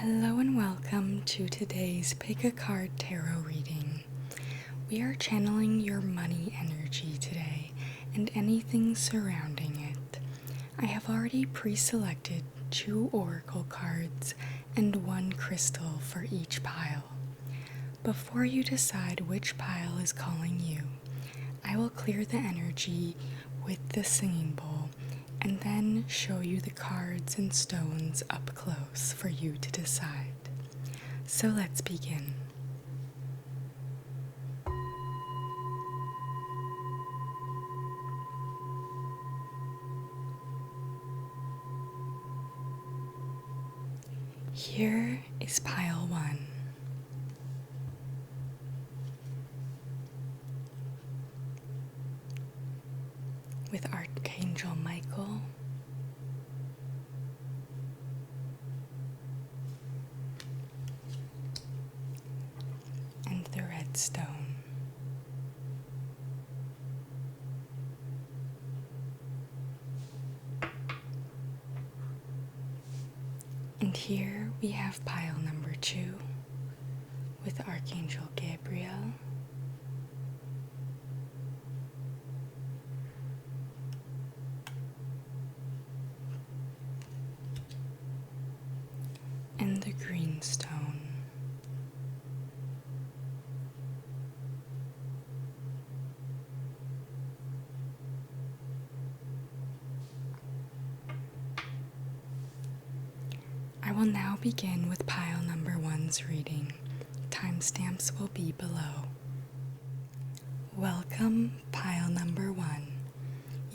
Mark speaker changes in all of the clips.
Speaker 1: Hello and welcome to today's Pick a Card Tarot reading. We are channeling your money energy today and anything surrounding it. I have already pre-selected 2 oracle cards and 1 crystal for each pile. Before you decide which pile is calling you, I will clear the energy with the singing bowl and then show you the cards and stones up close for you to decide. So let's begin. Here is pile 1. With Archangel Michael, and the red stone. And here we have pile number 2 with Archangel Gabriel, and the green stone. I will now begin with pile number 1's reading. Timestamps will be below. Welcome, pile number 1.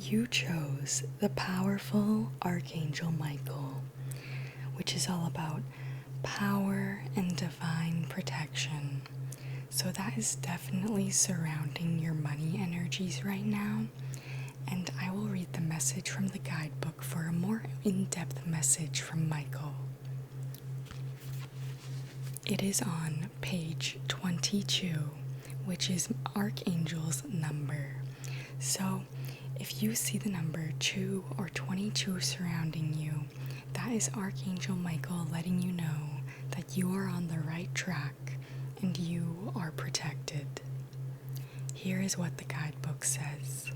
Speaker 1: You chose the powerful Archangel Michael, which is all about power and divine protection. So that is definitely surrounding your money energies right now. And I will read the message from the guidebook for a more in-depth message from Michael. It is on page 22, which is Archangel's number. So if you see the number 2 or 22 surrounding you, that is Archangel Michael letting you know that you are on the right track and you are protected. Here is what the guidebook says.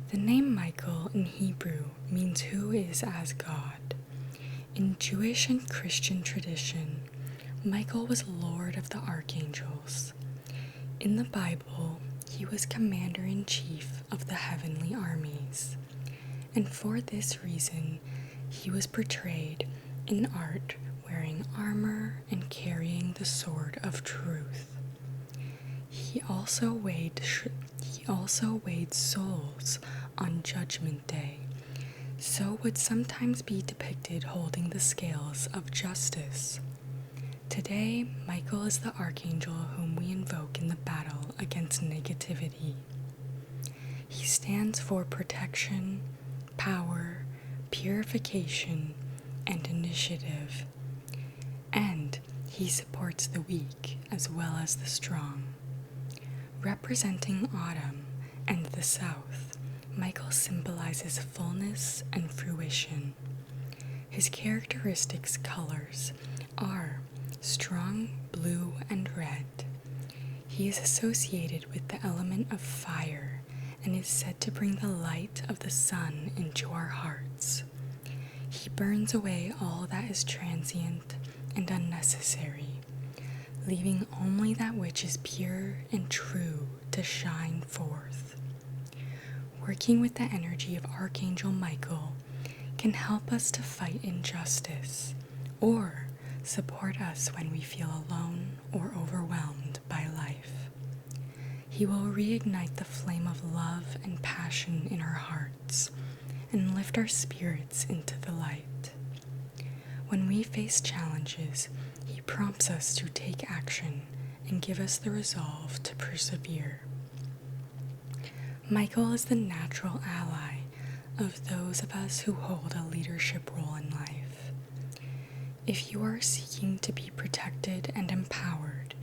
Speaker 1: The name Michael in Hebrew means who is as God. In Jewish and Christian tradition, Michael was Lord of the Archangels. In the Bible, he was commander-in-chief of the heavenly armies, and for this reason, he was portrayed in art wearing armor and carrying the sword of truth. He also weighed souls on Judgment Day, so would sometimes be depicted holding the scales of justice. Today, Michael is the archangel whom we invoke in the battle against negativity. He stands for protection, power, purification, and initiative, and he supports the weak as well as the strong. Representing autumn and the south, Michael symbolizes fullness and fruition. His characteristics colors are strong blue and red. He is associated with the element of fire and is said to bring the light of the sun into our hearts. He burns away all that is transient and unnecessary, leaving only that which is pure and true to shine forth. Working with the energy of Archangel Michael can help us to fight injustice or support us when we feel alone or overwhelmed by life. He will reignite the flame of love and passion in our hearts and lift our spirits into the light. When we face challenges, he prompts us to take action and give us the resolve to persevere. Michael is the natural ally of those of us who hold a leadership role in life. If you are seeking to be protected and empowered,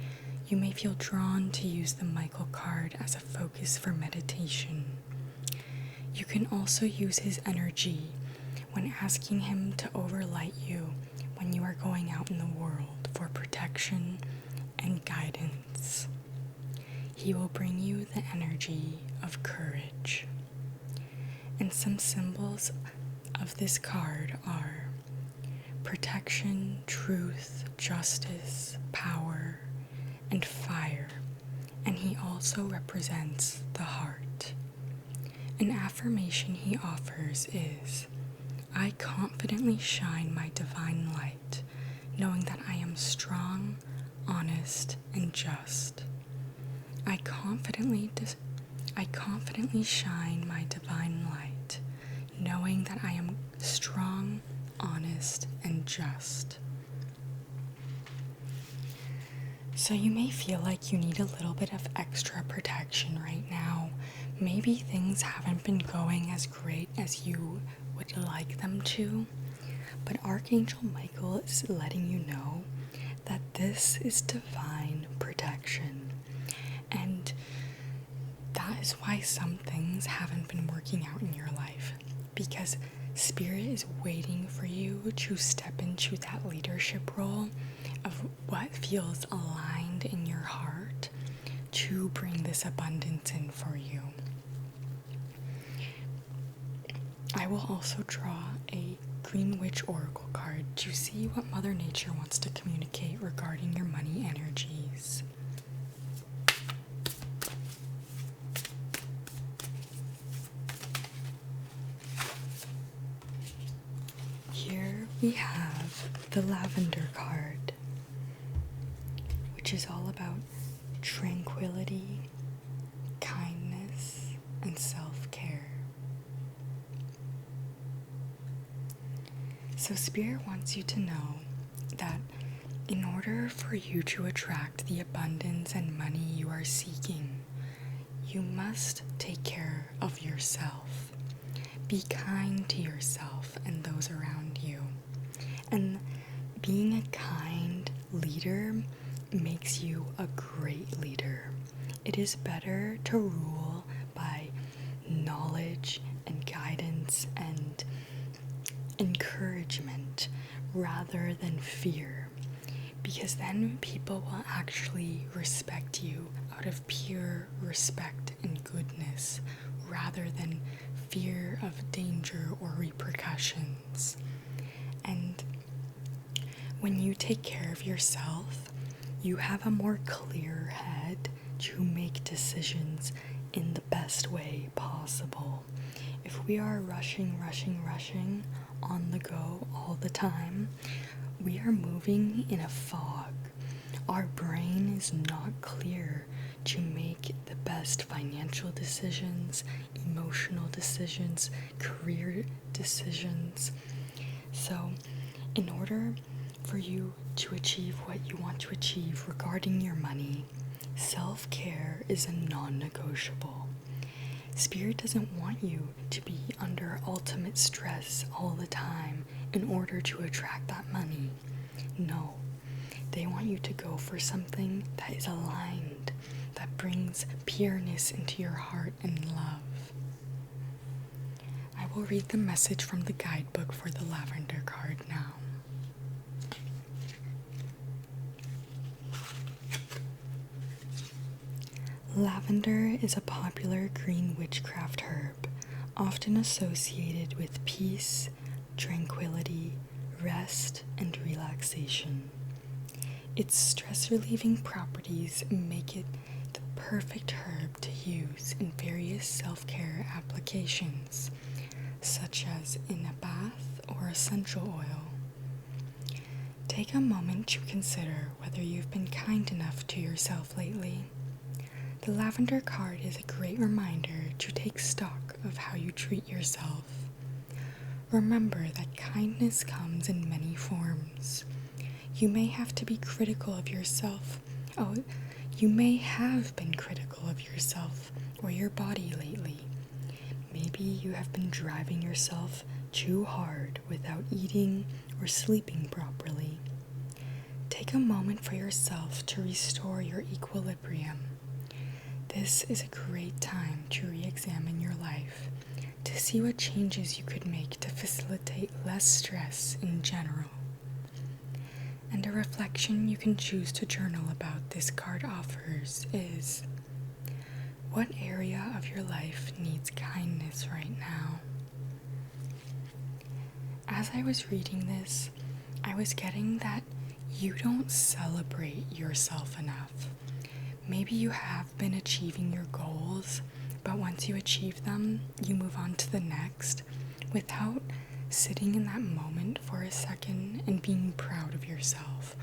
Speaker 1: you may feel drawn to use the Michael card as a focus for meditation. You can also use his energy when asking him to overlight you when you are going out out in the world for protection and guidance. He will bring you the energy of courage. And some symbols of this card are protection, truth, justice, power, and fire. And he also represents the heart. An affirmation he offers is, I confidently shine my divine light, knowing that I am strong, honest, and just. I confidently shine my divine light, knowing that I am strong, honest, and just. So you may feel like you need a little bit of extra protection right now. Maybe things haven't been going as great as you would like them to, but Archangel Michael is letting you know that this is divine protection. And that is why some things haven't been working out in your life, because Spirit is waiting for you to step into that leadership role of what feels aligned in your heart to bring this abundance in for you. I will also draw a Green Witch Oracle card to see what Mother Nature wants to communicate regarding your money energies. Here we have the Lavender card, which is all about tranquility, kindness, and self-care. So Spirit wants you to know that in order for you to attract the abundance and money you are seeking, you must take care of yourself. Be kind to yourself and those around you. And being a kind leader makes you a great leader. It is better to rule by knowledge and guidance and encouragement rather than fear, because then people will actually respect you out of pure respect and goodness rather than fear of danger or repercussions. And when you take care of yourself, you have a more clear head to make decisions in the best way possible. If we are rushing on the go all the time, we are moving in a fog. Our brain is not clear to make the best financial decisions, emotional decisions, career decisions. So, in order for you to achieve what you want to achieve regarding your money, self-care is a non-negotiable. Spirit doesn't want you to be under ultimate stress all the time in order to attract that money. No, they want you to go for something that is aligned, that brings pureness into your heart and love. I will read the message from the guidebook for the Lavender card now. Lavender is a popular green witchcraft herb, often associated with peace, tranquility, rest, and relaxation. Its stress-relieving properties make it the perfect herb to use in various self-care applications, such as in a bath or essential oil. Take a moment to consider whether you've been kind enough to yourself lately. The Lavender card is a great reminder to take stock of how you treat yourself. Remember that kindness comes in many forms. You may have to be critical of yourself. You may have been critical of yourself or your body lately. Maybe you have been driving yourself too hard without eating or sleeping properly. Take a moment for yourself to restore your equilibrium. This is a great time to re-examine your life, to see what changes you could make to facilitate less stress in general. And reflection you can choose to journal about this card offers is: what area of your life needs kindness right now? As I was reading this, I was getting that you don't celebrate yourself enough. Maybe you have been achieving your goals, but once you achieve them, you move on to the next without sitting in that moment for a second and being proud of yourself,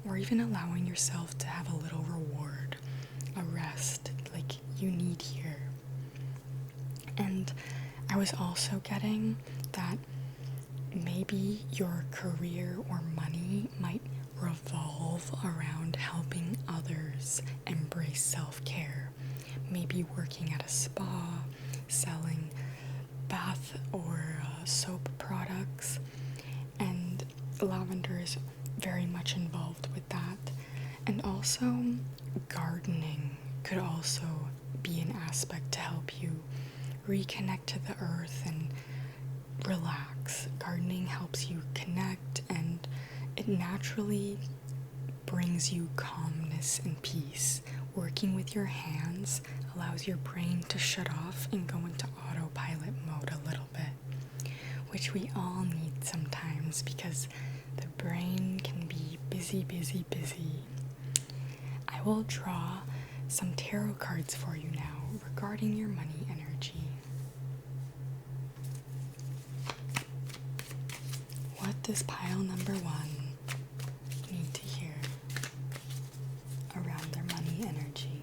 Speaker 1: or even allowing yourself to have a little reward, a rest like you need here. And I was also getting that maybe your career or money might revolve around helping others embrace self-care. Maybe working at a spa, selling bath or soap products, and lavender is very much involved with that. And also gardening could also be an aspect to help you reconnect to the earth and relax. Gardening helps you connect, and it naturally brings you calmness and peace. Working with your hands allows your brain to shut off and go into autopilot mode a little bit, which we all need sometimes because the brain can be busy. I will draw some tarot cards for you now regarding your money energy. What does pile number 1 need to hear around their money energy?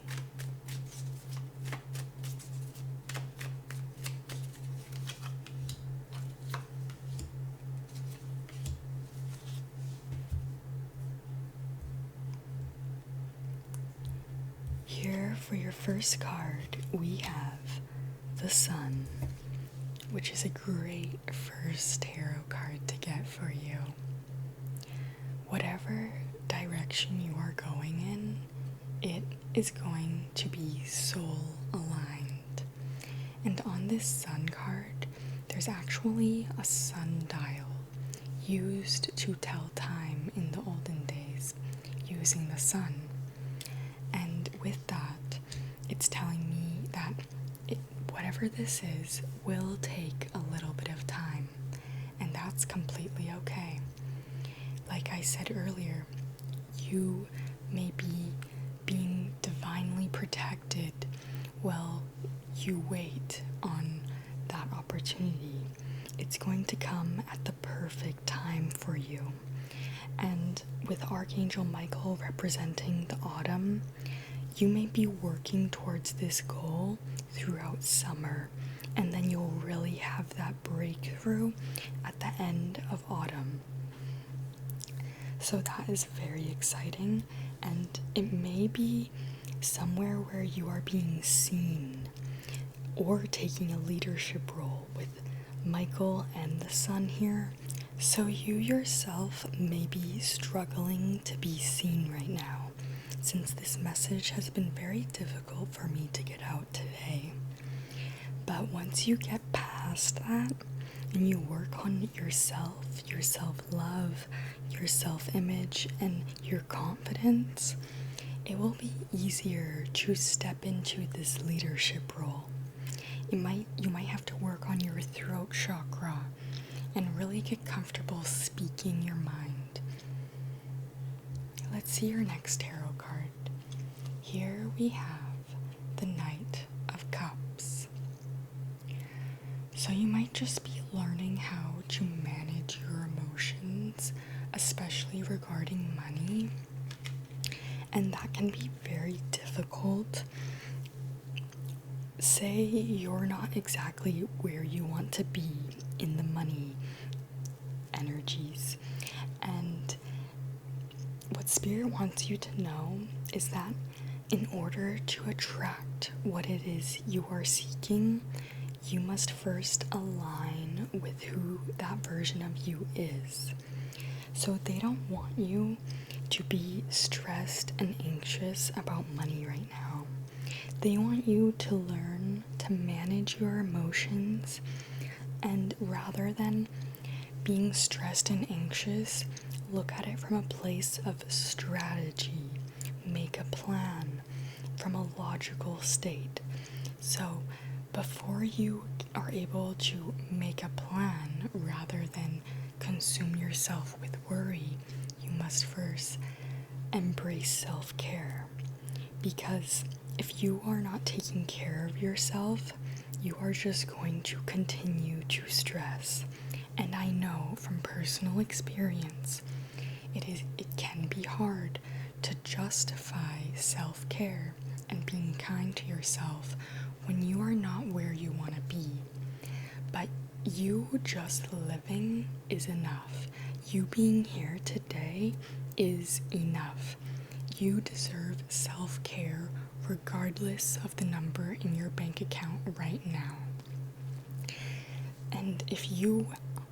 Speaker 1: Here for your first card, we have the Sun, which is a great first tarot card to get for you. Whatever direction you are going in, it is going to be soul aligned. And on this Sun card, there's actually a sundial used to tell time in the olden days using the sun. And with that, it's telling me that whatever this is will take a little bit of time, and that's completely okay. Like I said earlier, you may be being divinely protected while you wait on that opportunity. It's going to come at the perfect time for you. And with Archangel Michael representing the autumn, you may be working towards this goal throughout summer, and then you'll really have that breakthrough at the end of autumn. So that is very exciting, and it may be somewhere where you are being seen or taking a leadership role with Michael and the Sun here. So you yourself may be struggling to be seen right now, since this message has been very difficult for me to get out today. But once you get past that and you work on yourself, your self-love, your self-image, and your confidence, it will be easier to step into this leadership role. You might have to work on your throat chakra and really get comfortable speaking your mind. Let's see your next tarot card. Here we have the Knight of Cups. So you might just be learning how to manage your emotions, especially regarding money. And that can be very difficult. Say you're not exactly where you want to be in the money energies. And what Spirit wants you to know is that in order to attract what it is you are seeking, you must first align with who that version of you is. So they don't want you to be stressed and anxious about money right now. They want you to learn to manage your emotions, and rather than being stressed and anxious, look at it from a place of strategy. Make a plan from a logical state. So before you are able to make a plan rather than consume yourself with worry, you must first embrace self-care. Because if you are not taking care of yourself, you are just going to continue to stress. And I know from personal experience, it can be hard to justify self-care and being kind to yourself when you are not where you want to be. But you just living is enough. You being here today is enough. You deserve self-care regardless of the number in your bank account right now. And if you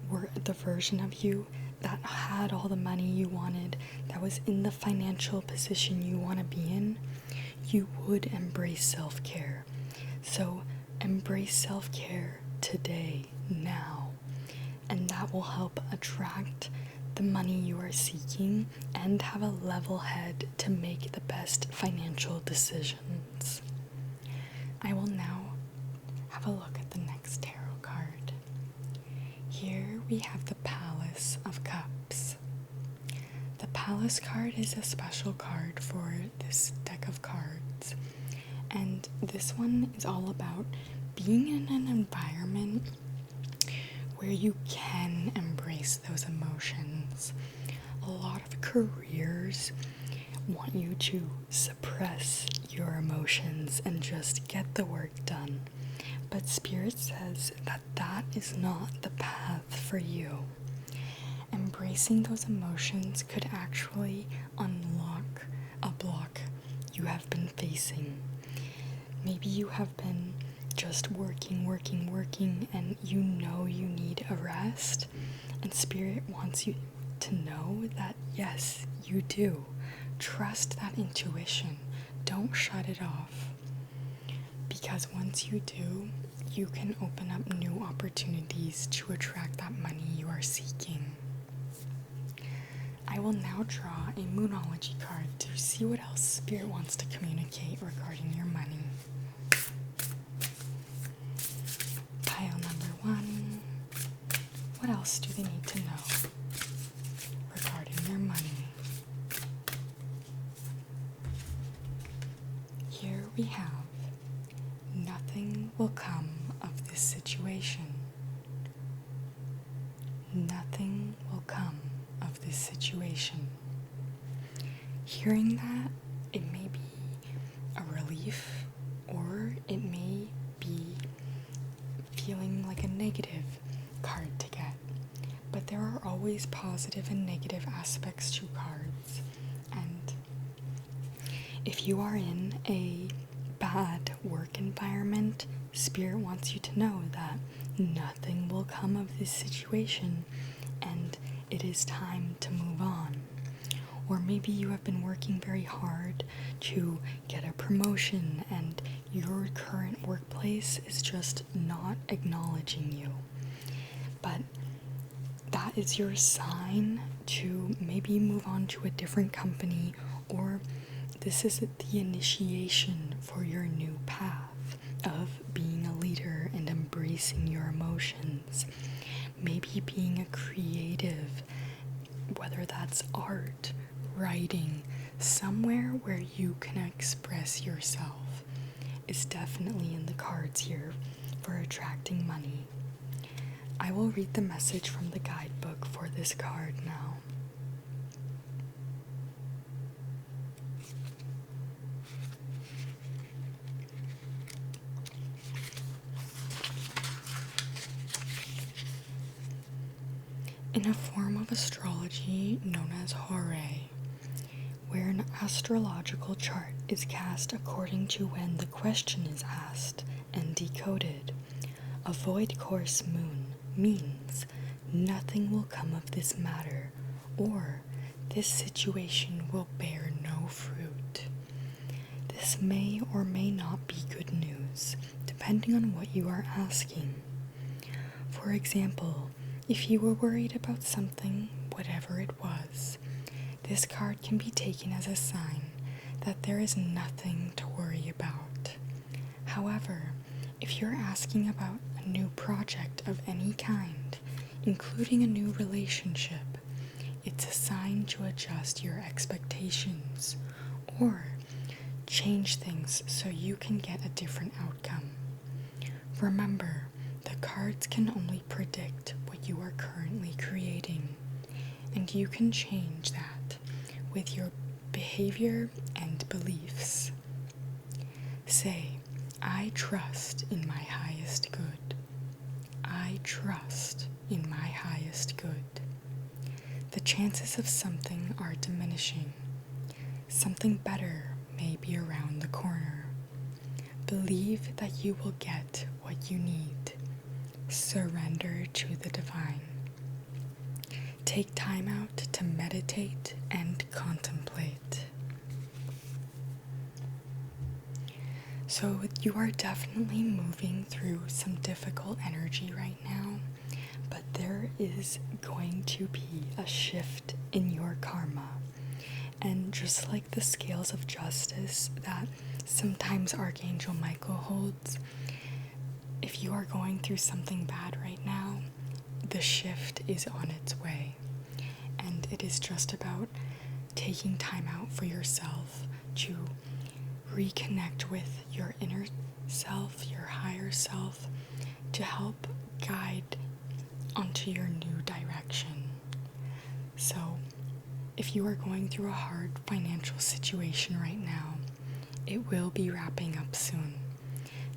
Speaker 1: were the version of you that had all the money you wanted, that was in the financial position you want to be in, you would embrace self-care. So embrace self-care today, now, and that will help attract the money you are seeking and have a level head to make the best financial decisions. I will now have a look at the next tarot card. Here we have the Palace of Cups. The Palace card is a special card for this deck of cards, and this one is all about being in an environment where you can embrace those emotions. A lot of careers want you to suppress your emotions and just get the work done. But Spirit says that that is not the path for you. Embracing those emotions could actually unlock a block you have been facing. Maybe you have been just working, and you know you need a rest, and Spirit wants you to know that yes, you do. Trust that intuition. Don't shut it off. Because once you do, you can open up new opportunities to attract that money you are seeking. I will now draw a Moonology card to see what else Spirit wants to communicate regarding your money. Pile number 1. What else do they need to know regarding their money? Here we have, nothing will come of this situation. Nothing will come of this situation. Hearing that, it may be a relief, or it may be feeling like a negative card to get. But there are always positive and negative aspects to cards. And if you are in a bad work environment, Spirit wants you to know that nothing will come of this situation and it is time to move on. Or maybe you have been working very hard to get a promotion and your current workplace is just not acknowledging you. But that is your sign to maybe move on to a different company, or this is the initiation for your new path of being a leader and embracing your emotions. Maybe being a creative, whether that's art, writing, somewhere where you can express yourself is definitely in the cards here for attracting money. I will read the message from the guidebook for this card now. In a form of astrology known as Hore, where an astrological chart is cast according to when the question is asked and decoded, a void course moon means nothing will come of this matter, or this situation will bear no fruit. This may or may not be good news, depending on what you are asking. For example, if you were worried about something whatever it was. This card can be taken as a sign that there is nothing to worry about. However, if you're asking about a new project of any kind, including a new relationship, it's a sign to adjust your expectations or change things so you can get a different outcome. Remember, the cards can only predict what you are currently creating, and you can change that with your behavior and beliefs. Say, I trust in my highest good. I trust in my highest good. The chances of something are diminishing. Something better may be around the corner. Believe that you will get what you need. Surrender to the divine. Take time out to meditate and contemplate. So you are definitely moving through some difficult energy right now, but there is going to be a shift in your karma. And just like the scales of justice that sometimes Archangel Michael holds, if you are going through something bad right now, the shift is on its way. And it is just about taking time out for yourself to reconnect with your inner self, your higher self, to help guide onto your new direction. So, if you are going through a hard financial situation right now, it will be wrapping up soon.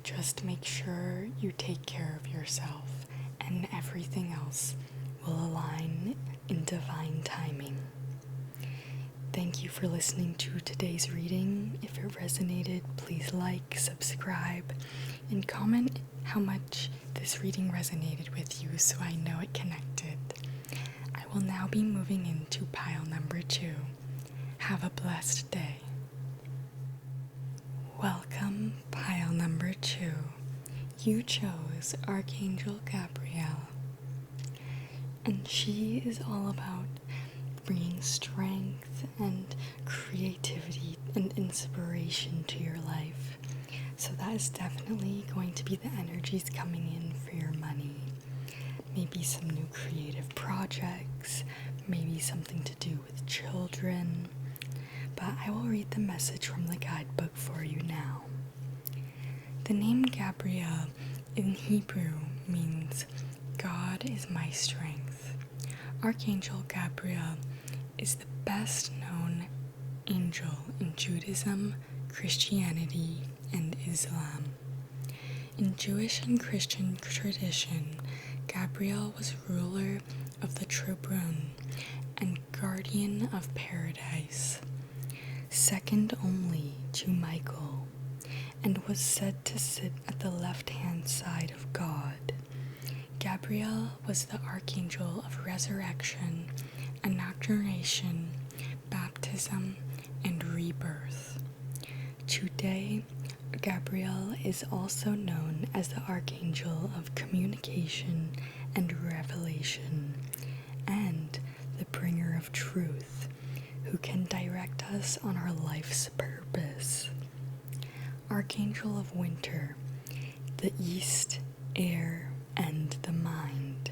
Speaker 1: Just make sure you take care of yourself, and everything else will align in divine timing. Thank you for listening to today's reading. If it resonated, please like, subscribe, and comment how much this reading resonated with you so I know it connected. I will now be moving into pile number 2. Have a blessed day. Welcome, pile number 2. You chose Archangel Gabrielle, and she is all about bringing strength and creativity and inspiration to your life. So that is definitely going to be the energies coming in for your money. Maybe some new creative projects, maybe something to do with children. But I will read the message from the guidebook for you now. The name Gabrielle in Hebrew means God is my strength. Archangel Gabriel is the best known angel in Judaism, Christianity, and Islam. In Jewish and Christian tradition, Gabriel was ruler of the Tribune and guardian of paradise, second only to Michael, and was said to sit at the left-hand side of God. Gabriel was the archangel of resurrection, inauguration, baptism, and rebirth. Today, Gabriel is also known as the archangel of communication and revelation, and the bringer of truth, who can direct us on our life's purpose. Archangel of winter, the east, air, and the mind.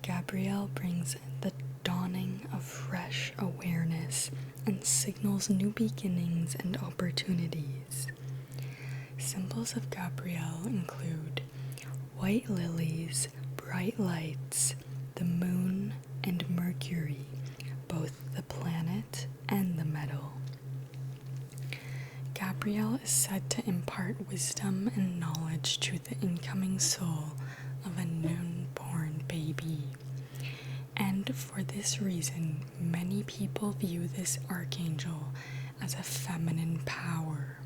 Speaker 1: Gabriel brings the dawning of fresh awareness and signals new beginnings and opportunities. Symbols of Gabriel include white lilies, bright lights, the moon, and Mercury, both the planet and the metal. Gabriel is said to impart wisdom and knowledge to the incoming soul of a newborn baby. And for this reason, many people view this archangel as a feminine power.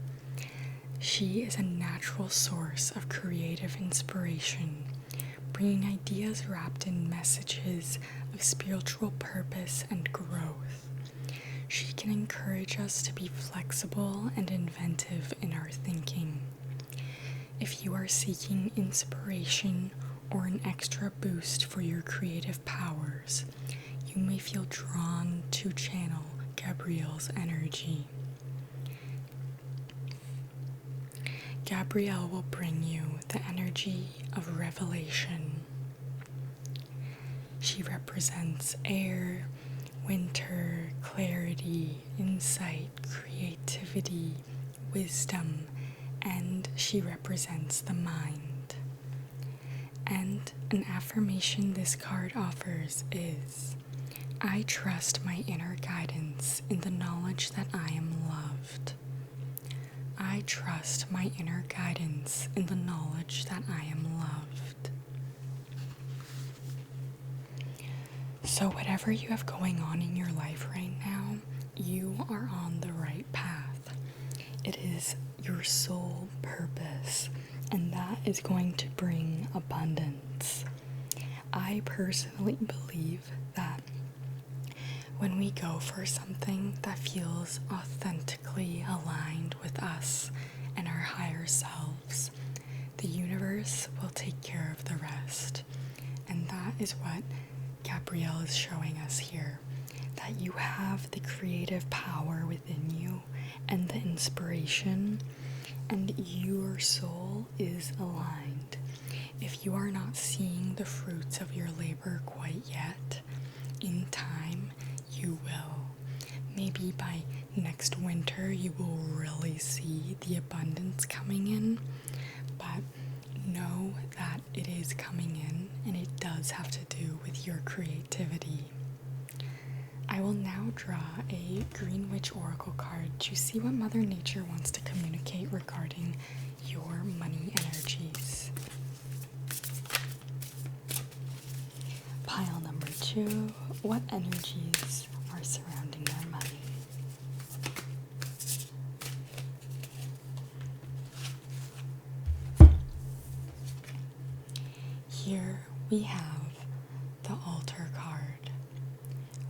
Speaker 1: She is a natural source of creative inspiration, bringing ideas wrapped in messages of spiritual purpose and growth. She can encourage us to be flexible and inventive in our thinking. If you are seeking inspiration or an extra boost for your creative powers, you may feel drawn to channel Gabrielle's energy. Gabrielle will bring you the energy of revelation. She represents air, winter, clarity, insight, creativity, wisdom, and she represents the mind. And an affirmation this card offers is, I trust my inner guidance in the knowledge that I am loved. I trust my inner guidance in the knowledge that I am loved. So whatever you have going on in your life right now, you are on the right path. It is your sole purpose, and that is going to bring abundance. I personally believe that when we go for something that feels authentically aligned with us and our higher selves, the universe will take care of the rest. And that is what Gabrielle is showing us here, that you have the creative power within you and the inspiration, and your soul is aligned. If you are not seeing the fruits of your labor quite yet, in time you will. Maybe by next winter you will really see the abundance coming in, but know that it is coming in, and it does have to do with your creativity. I will now draw a Green Witch Oracle card to see what Mother Nature wants to communicate regarding your money energies. Pile number 2, what energies are surrounding their money? Here we have the Altar card,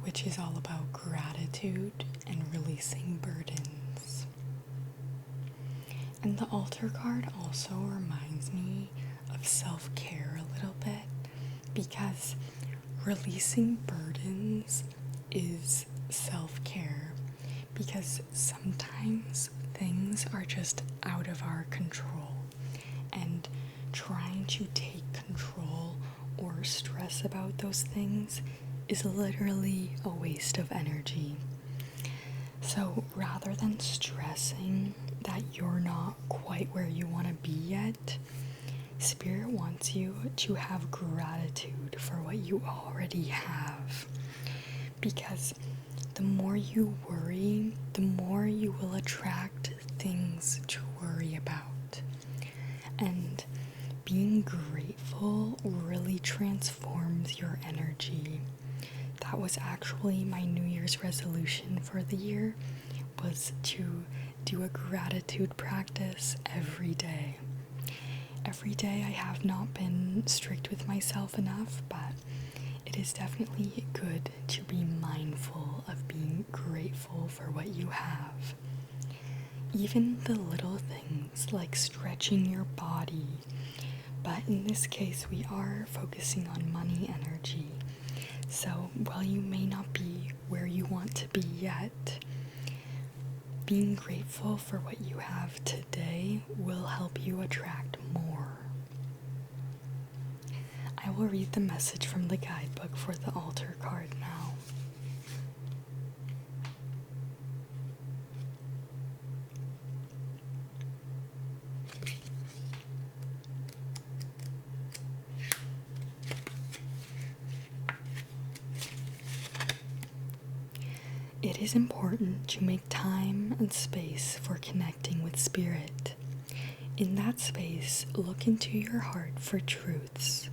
Speaker 1: which is all about gratitude and releasing burdens. And the Altar card also reminds me of self-care a little bit, because releasing burdens is self-care, because sometimes things are just out of our control, and trying to take control or stress about those things is literally a waste of energy. So rather than stressing that you're not quite where you want to be yet, Spirit wants you to have gratitude for what you already have. Because the more you worry, the more you will attract things to worry about. And being grateful really transforms your energy. That was actually my New Year's resolution for the year, was to do a gratitude practice every day. Every day I have not been strict with myself enough, but it is definitely good to be mindful of being grateful for what you have. Even the little things like stretching your body, but in this case we are focusing on money energy. So while you may not be where you want to be yet, being grateful for what you have today will help you attract more. I will read the message from the guidebook for the Altar card now. It is important to make time and space for connecting with Spirit. In that space, look into your heart for truths.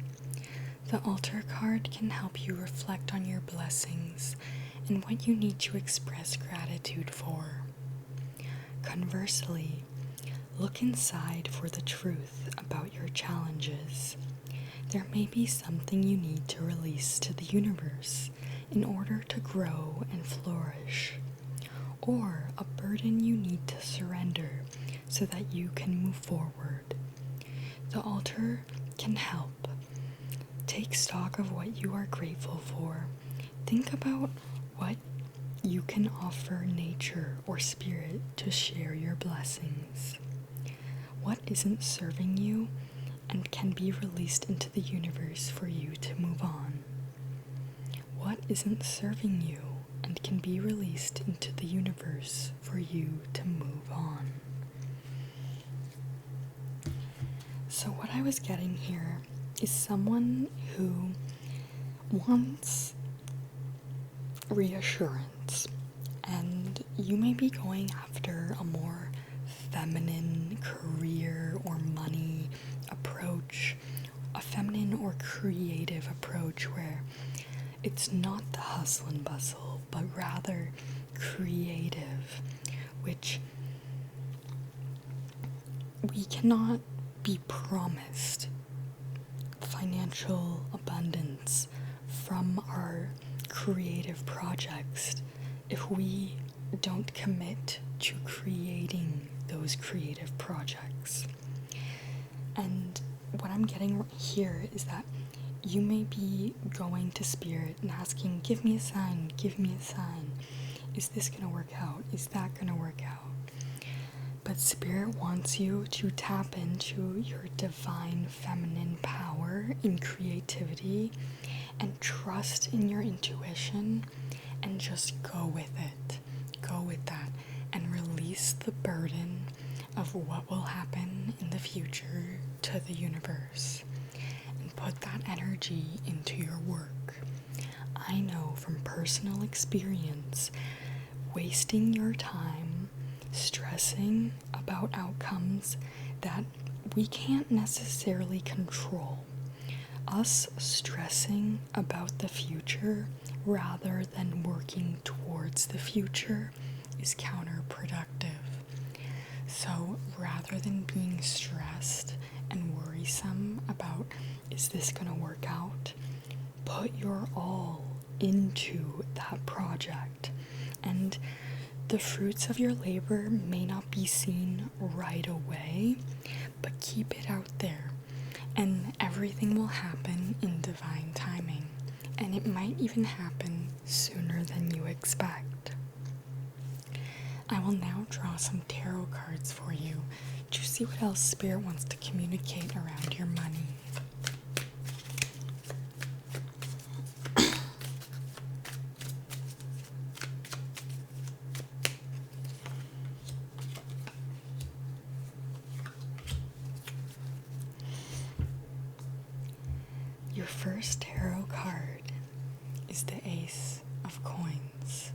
Speaker 1: The Altar card can help you reflect on your blessings and what you need to express gratitude for. Conversely, look inside for the truth about your challenges. There may be something you need to release to the universe in order to grow and flourish, or a burden you need to surrender so that you can move forward. The Altar can help. Take stock of what you are grateful for. think about what you can offer nature or spirit to share your blessings. What isn't serving you and can be released into the universe for you to move on? What isn't serving you and can be released into the universe for you to move on? So what I was getting here is someone who wants reassurance, and you may be going after a more feminine career or money approach, a feminine or creative approach where it's not the hustle and bustle, but rather creative, which we cannot be promised financial abundance from our creative projects if we don't commit to creating those creative projects. And what I'm getting here is that you may be going to spirit and asking, give me a sign, give me a sign. Is this gonna work out? Is that gonna work out? But spirit wants you to tap into your divine feminine power in creativity and trust in your intuition and just go with it. Go with that and release the burden of what will happen in the future to the universe and put that energy into your work. I know from personal experience, wasting your time stressing about outcomes that we can't necessarily control. Us stressing about the future rather than working towards the future is counterproductive. So rather than being stressed and worrisome about, is this gonna work out? Put your all into that project, and the fruits of your labor may not be seen right away, but keep it out there, and everything will happen in divine timing, and it might even happen sooner than you expect. I will now draw some tarot cards for you to see what else Spirit wants to communicate around your money. Your first tarot card is the Ace of Coins.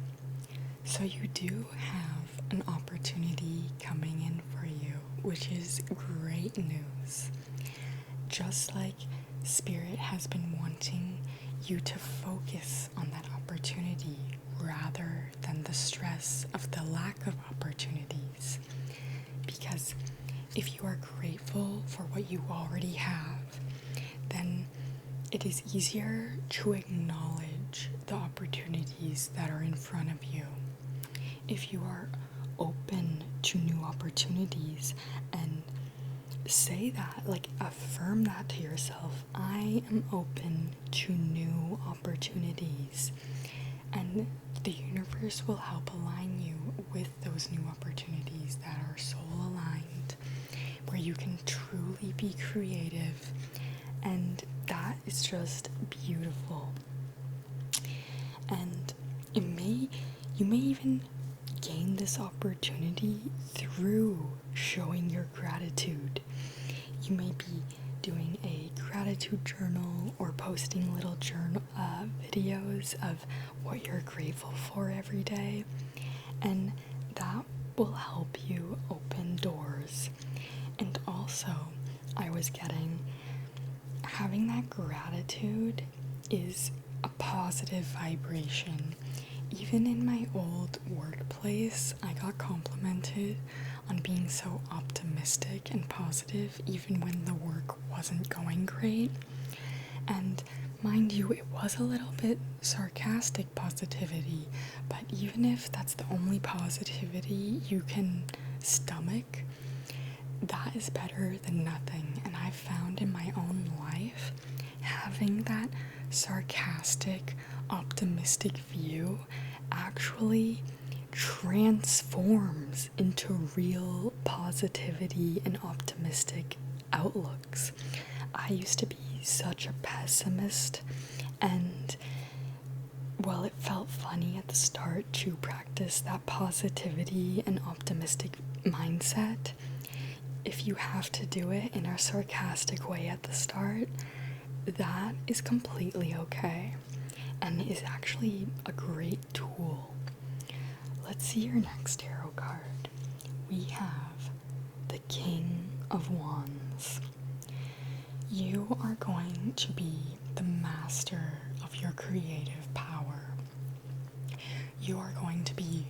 Speaker 1: So you do have an opportunity coming in for you, which is great news. Just like Spirit has been wanting you to focus on that opportunity rather than the stress of the lack of opportunities. Because if you are grateful for what you already have, then it is easier to acknowledge the opportunities that are in front of you. If you are open to new opportunities and say that, like affirm that to yourself, I am open to new opportunities, and the universe will help align you with those new opportunities that are soul aligned, where you can truly be creative, and that is just beautiful. And you may even gain this opportunity through showing your gratitude. You may be doing a gratitude journal or posting little journal videos of what you're grateful for every day, and that will help you open doors. And also, I was getting, having that gratitude is a positive vibration. Even in my old workplace, I got complimented on being so optimistic and positive even when the work wasn't going great. And mind you, it was a little bit sarcastic positivity, but even if that's the only positivity you can stomach, that is better than nothing. And I've found in my own life, having that sarcastic, optimistic view actually transforms into real positivity and optimistic outlooks. I used to be such a pessimist, and well, it felt funny at the start to practice that positivity and optimistic mindset. If you have to do it in a sarcastic way at the start, that is completely okay and is actually a great tool. Let's see your next tarot card. We have the King of Wands. You are going to be the master of your creative power. You are going to be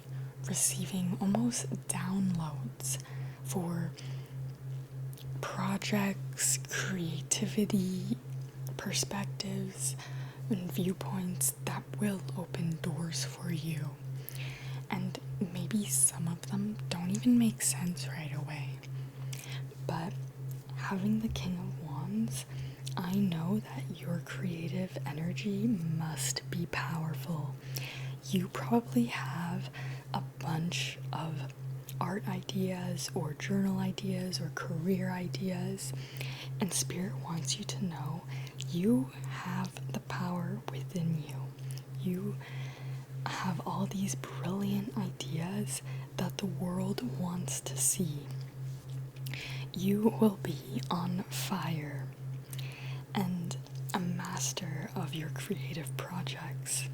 Speaker 1: receiving almost downloads for projects, creativity, perspectives, and viewpoints that will open doors for you. And maybe some of them don't even make sense right away. But having the King of Wands, I know that your creative energy must be powerful. You probably have a bunch of art ideas or journal ideas or career ideas, and Spirit wants you to know you have the power within you. You have all these brilliant ideas that the world wants to see. You will be on fire and a master of your creative projects.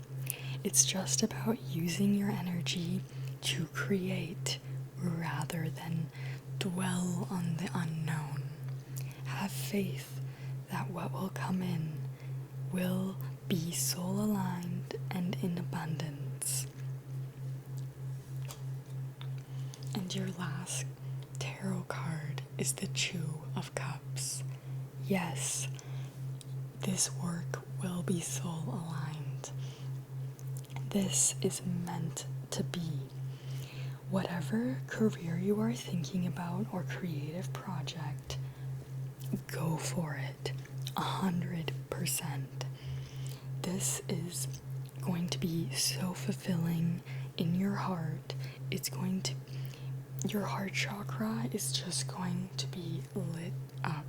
Speaker 1: It's just about using your energy to create rather than dwell on the unknown. Have faith that what will come in will be soul aligned and in abundance. And your last tarot card is the Two of Cups. Yes, this work will be soul aligned. This is meant to be. Whatever career you are thinking about or creative project, go for it 100%. This is going to be so fulfilling in your heart. Your heart chakra is just going to be lit up.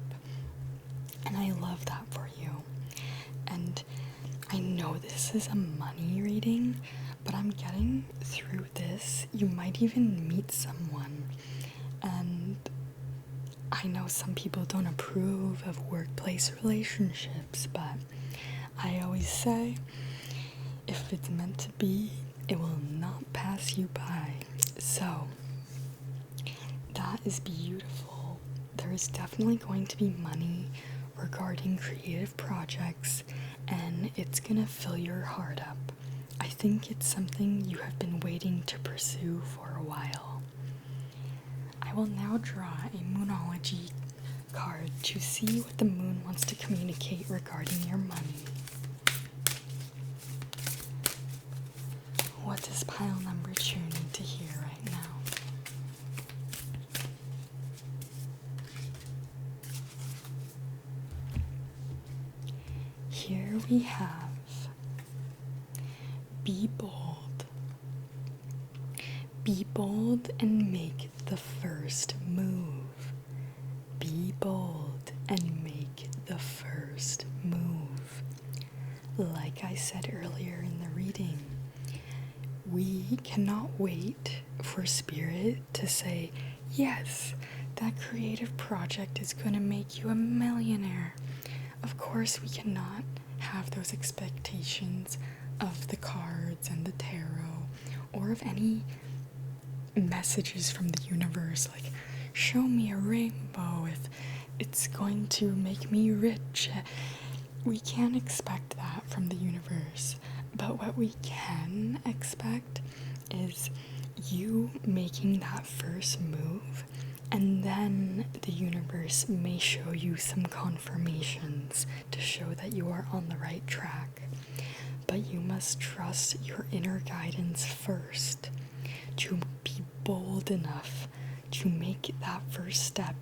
Speaker 1: And I love that for you. And I know this is a money reading, but I'm getting through this. You might even meet someone. And I know some people don't approve of workplace relationships, but I always say, if it's meant to be, it will not pass you by. So, that is beautiful. There is definitely going to be money regarding creative projects, and it's gonna fill your heart up. I think it's something you have been waiting to pursue for a while. I will now draw a Moonology card to see what the moon wants to communicate regarding your money. What does pile number 2 need to hear right now? Here we have, be bold. Be bold and make the first move. Be bold and make the first move. Like I said earlier in the reading, we cannot wait for Spirit to say, yes, that creative project is going to make you a millionaire. Of course, we cannot have those expectations of the cards and the tarot, or of any messages from the universe, like, show me a rainbow if it's going to make me rich. We can't expect that from the universe, but what we can expect is you making that first move, and then the universe may show you some confirmations to show that you are on the right track. But you must trust your inner guidance first to be bold enough to make that first step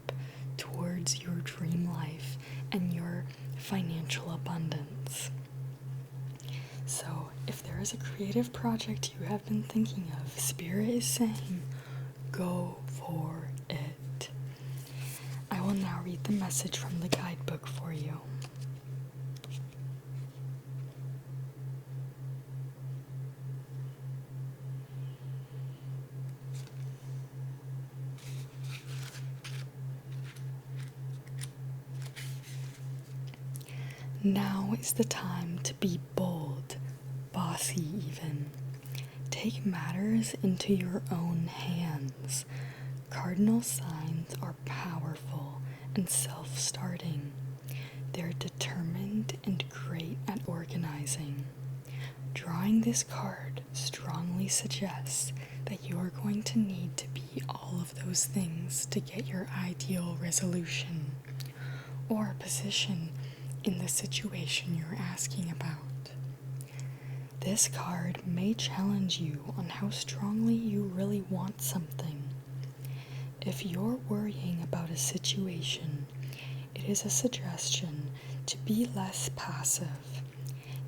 Speaker 1: towards your dream life and your financial abundance. So, if there is a creative project you have been thinking of, Spirit is saying, go for it. I will now read the message from the guidebook for you. Now is the time to be bold, bossy even. Take matters into your own hands. Cardinal signs are powerful and self-starting. They're determined and great at organizing. Drawing this card strongly suggests that you are going to need to be all of those things to get your ideal resolution or position in the situation you're asking about. This card may challenge you on how strongly you really want something. If you're worrying about a situation, it is a suggestion to be less passive.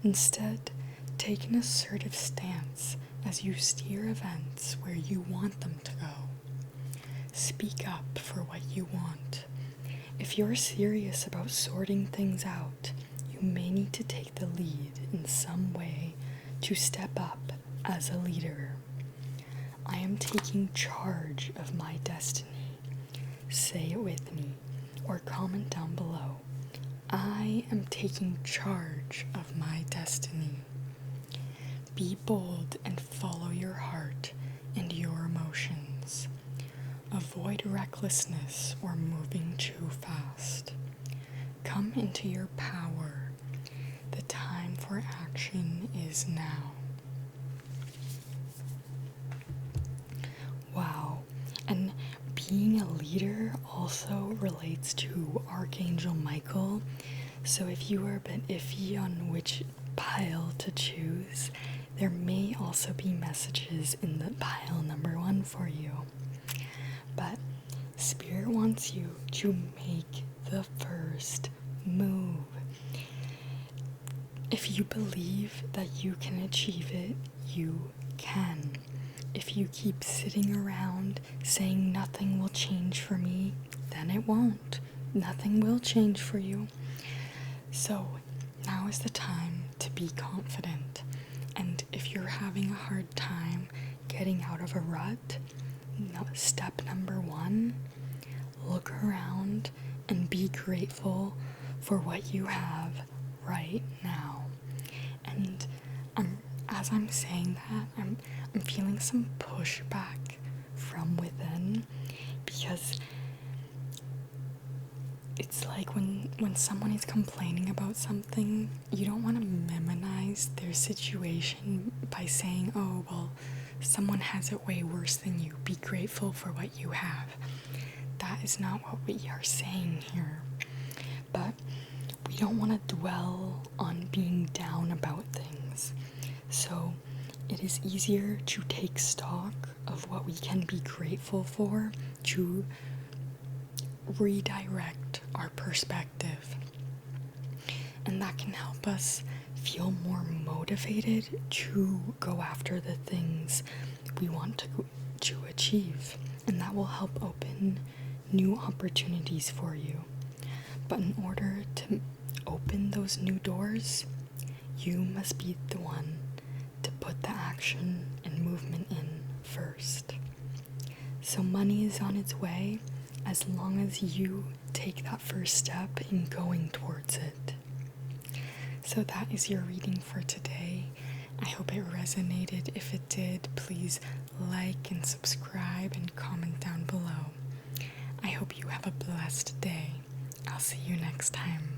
Speaker 1: Instead, take an assertive stance as you steer events where you want them to go. Speak up for what you want. If you're serious about sorting things out, you may need to take the lead in some way to step up as a leader. I am taking charge of my destiny. Say it with me or comment down below. I am taking charge of my destiny. Be bold and follow your heart and your emotions. Avoid recklessness or moving too fast. Come into your power. The time for action is now. Wow, and being a leader also relates to Archangel Michael. So if you are a bit iffy on which pile to choose, there may also be messages in the pile number 1 for you. But Spirit wants you to make the first move. If you believe that you can achieve it, you can. If you keep sitting around saying nothing will change for me, then it won't. Nothing will change for you. So now is the time to be confident. And if you're having a hard time getting out of a rut, step number 1, look around and be grateful for what you have right now. And as I'm saying that, I'm feeling some pushback from within, because it's like when someone is complaining about something, you don't want to minimize their situation by saying, oh, well, someone has it way worse than you. Be grateful for what you have. That is not what we are saying here. But we don't want to dwell on being down about things. So it is easier to take stock of what we can be grateful for, to redirect our perspective. And that can help us feel more motivated to go after the things we want to achieve. And that will help open new opportunities for you. But in order to open those new doors, you must be the one to put the action and movement in first. So money is on its way as long as you take that first step in going towards it. So that is your reading for today. I hope it resonated. If it did, please like and subscribe and comment down below. I hope you have a blessed day. I'll see you next time.